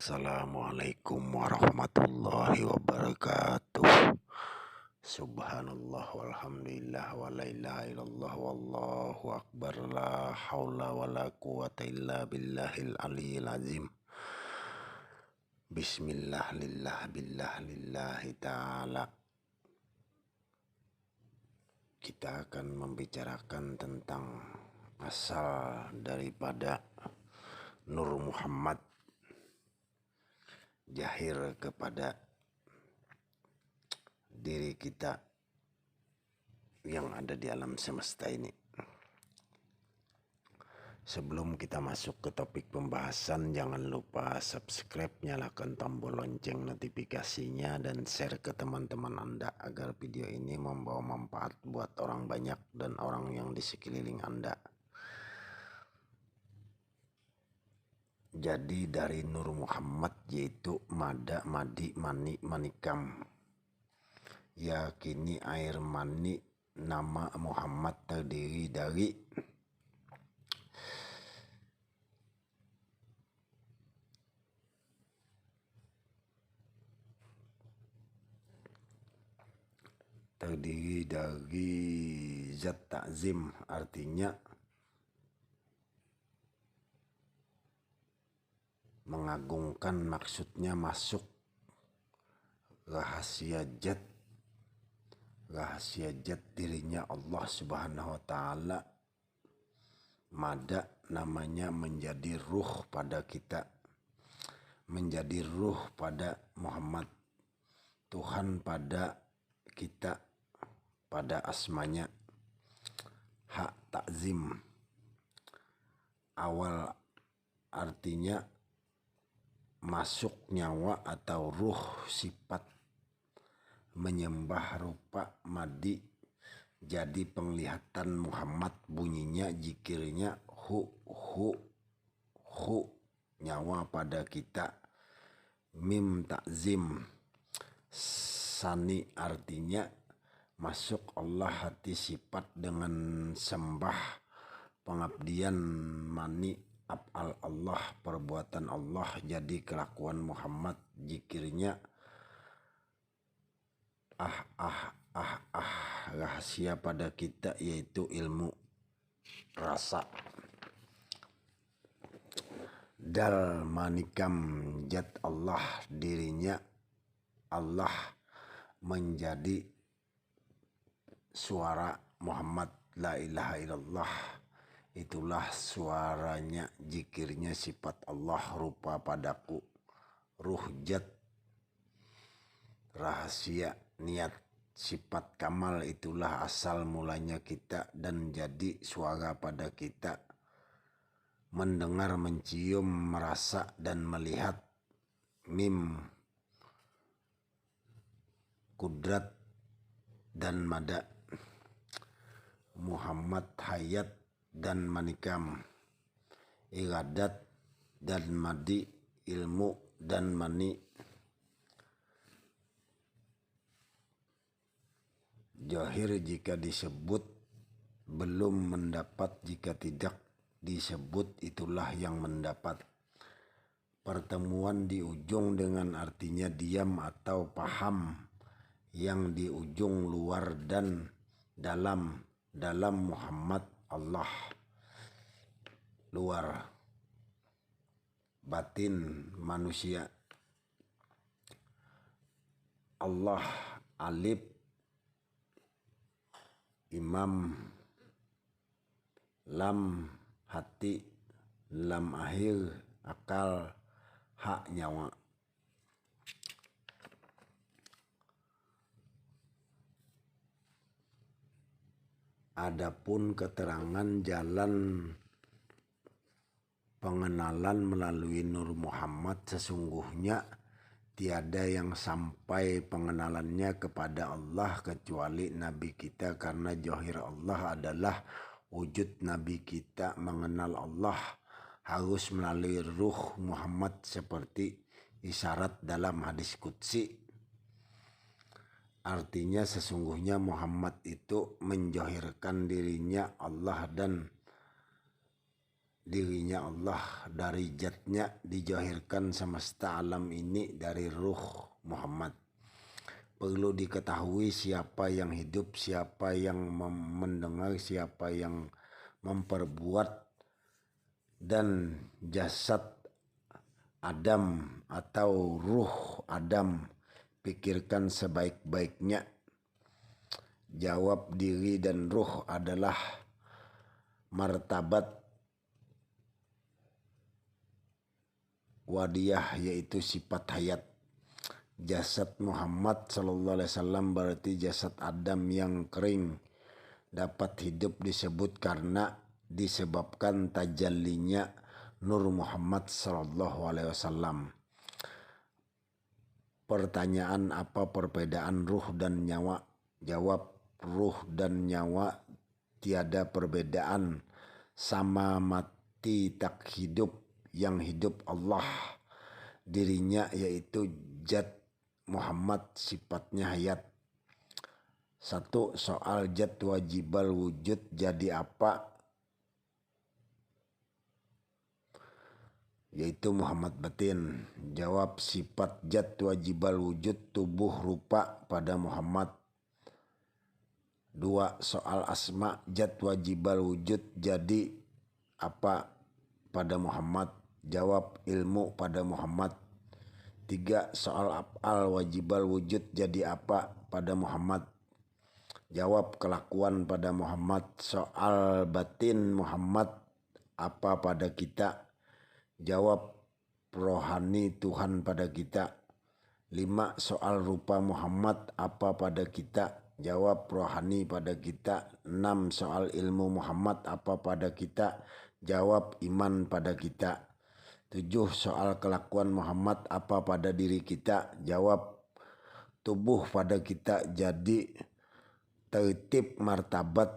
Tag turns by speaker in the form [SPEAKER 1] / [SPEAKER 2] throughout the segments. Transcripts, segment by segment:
[SPEAKER 1] Assalamualaikum warahmatullahi wabarakatuh. Subhanallah walhamdulillah wa la ilaha illallah wallahu akbar la haula wa la quwata illa billahil aliyil azim. Bismillah lillah billah lillahi ta'ala. Kita akan membicarakan tentang asal daripada Nur Muhammad jahir kepada diri kita yang ada di alam semesta ini. Sebelum kita masuk ke topik pembahasan, jangan lupa subscribe, nyalakan tombol lonceng notifikasinya, dan share ke teman-teman Anda agar video ini membawa manfaat buat orang banyak dan orang yang di sekeliling Anda. Jadi dari Nur Muhammad yaitu Mada, Madi, Mani, Manikam. Yakini air mani nama Muhammad terdiri dari zat ta'zim, artinya mengagungkan, maksudnya masuk rahasia zat dirinya Allah Subhanahu wa ta'ala. Mada namanya menjadi ruh pada kita, menjadi ruh pada Muhammad, Tuhan pada kita, pada asmanya. Hak takzim, awal artinya masuk nyawa atau ruh, sifat menyembah, rupa madi jadi penglihatan Muhammad, bunyinya zikirnya hu nyawa pada kita. Mim takzim, sani artinya masuk Allah, hati sifat dengan sembah, pengabdian, mani af'al Allah, perbuatan Allah, jadi kelakuan Muhammad, zikirnya rahasia pada kita yaitu ilmu rasa. Dal manikam, zat Allah, dirinya Allah menjadi suara Muhammad, la ilaha illallah, itulah suaranya, zikirnya sifat Allah, rupa padaku, ruh zat, rahasia, niat, sifat kamal, itulah asal mulanya kita dan jadi suara pada kita, mendengar, mencium, merasa dan melihat. Mim kudrat dan mada, Muhammad hayat dan manikam, iradat dan madi, ilmu dan mani. Jahir jika disebut, belum mendapat jika tidak disebut, itulah yang mendapat. Pertemuan di ujung dengan artinya diam atau paham, yang di ujung luar dan dalam Muhammad Allah, luar batin manusia. Allah alif, imam, lam hati, lam akhir akal, hak nyawa. Adapun keterangan jalan pengenalan melalui Nur Muhammad, sesungguhnya tiada yang sampai pengenalannya kepada Allah kecuali Nabi kita, karena Johir Allah adalah wujud Nabi kita. Mengenal Allah harus melalui ruh Muhammad seperti isyarat dalam hadis qudsi. Artinya sesungguhnya Muhammad itu menjohirkan dirinya Allah dan dirinya Allah, dari zatnya dijahirkan semesta alam ini dari ruh Muhammad. Perlu diketahui siapa yang hidup, siapa yang mendengar, siapa yang memperbuat, dan jasad Adam atau ruh Adam pikirkan sebaik-baiknya. Jawab diri dan ruh adalah martabat wadiyah, yaitu sifat hayat. Jasad Muhammad sallallahu alaihi wasallam berarti jasad Adam yang kering dapat hidup disebut karena disebabkan tajallinya Nur Muhammad sallallahu alaihi wasallam. Pertanyaan, apa perbedaan ruh dan nyawa? Jawab, ruh dan nyawa tiada perbedaan, sama mati tak hidup. Yang hidup Allah dirinya, yaitu zat Muhammad, sifatnya hayat. 1. Soal zat wajibal wujud jadi apa? Yaitu Muhammad batin. Jawab, sifat zat wajibal wujud tubuh rupa pada Muhammad. 2. Soal asma zat wajibal wujud jadi apa pada Muhammad? Jawab, ilmu pada Muhammad. 3. Soal af'al wajibal wujud jadi apa pada Muhammad? Jawab, kelakuan pada Muhammad. Soal batin Muhammad apa pada kita? Jawab, rohani Tuhan pada kita. 5. Soal rupa Muhammad apa pada kita? Jawab, rohani pada kita. 6. Soal ilmu Muhammad apa pada kita? Jawab, iman pada kita. 7. Soal kelakuan Muhammad apa pada diri kita? Jawab, tubuh pada kita. Jadi tertib martabat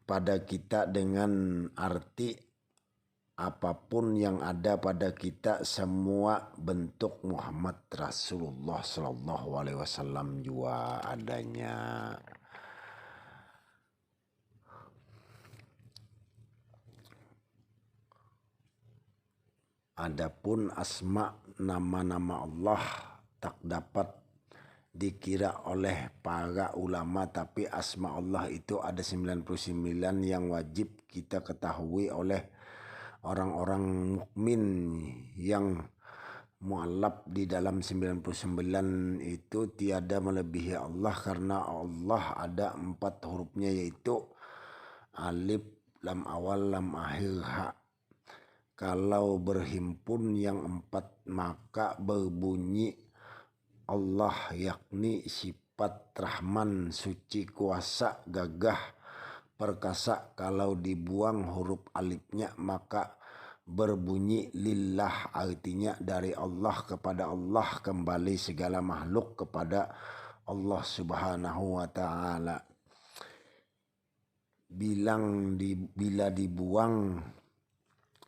[SPEAKER 1] pada kita dengan arti apapun yang ada pada kita, semua bentuk Muhammad Rasulullah Sallallahu Alaihi Wasallam juga adanya. Adapun asma, nama-nama Allah tak dapat dikira oleh para ulama, tapi asma Allah itu ada 99 yang wajib kita ketahui oleh orang-orang mukmin yang mu'allaf di dalam 99 itu tiada melebihi Allah, karena Allah ada 4 hurufnya, yaitu alif, lam awal, lam akhir, ha. Kalau berhimpun yang 4 maka berbunyi Allah, yakni sifat Rahman, suci, kuasa, gagah, perkasa. Kalau dibuang huruf alifnya maka berbunyi lillah, artinya dari Allah kepada Allah, kembali segala makhluk kepada Allah Subhanahu wa ta'ala.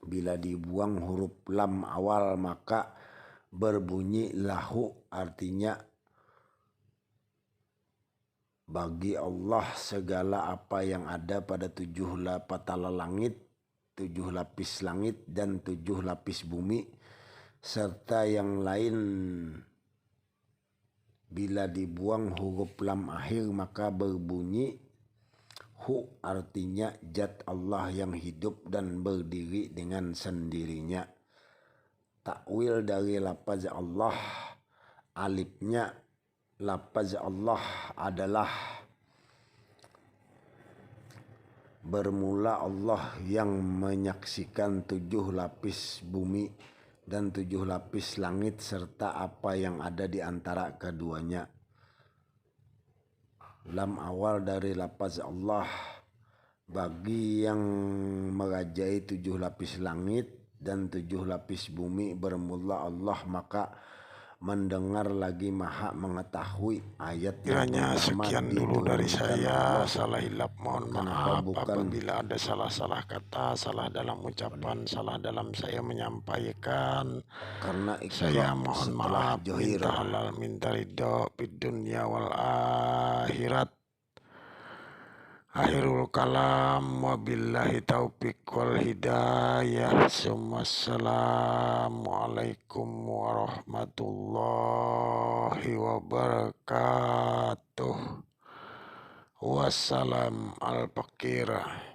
[SPEAKER 1] Bila dibuang huruf lam awal maka berbunyi lahu, artinya bagi Allah segala apa yang ada pada 7 patala langit, 7 lapis langit dan 7 lapis bumi serta yang lain. Bila dibuang huruf lam akhir maka berbunyi hu, artinya zat Allah yang hidup dan berdiri dengan sendirinya. Takwil dari lafaz Allah, alifnya lafaz Allah adalah bermula Allah yang menyaksikan 7 lapis bumi dan 7 lapis langit serta apa yang ada di antara keduanya. Lam awal dari lafaz Allah, bagi yang merajai 7 lapis langit dan 7 lapis bumi bermula Allah, maka mendengar lagi maha mengetahui. Ayat
[SPEAKER 2] Kiranya sekian dulu dari saya. Salah hilap mohon maaf apabila ada salah-salah kata, salah dalam ucapan, salah dalam saya menyampaikan.
[SPEAKER 1] Karena
[SPEAKER 2] saya mohon maaf, minta halal, minta ridho di dunia wal akhirat. Akhirul kalam, wabillahi taufiq wal hidayah. Assalamualaikum warahmatullahi wabarakatuh. Wassalam al-fakirah.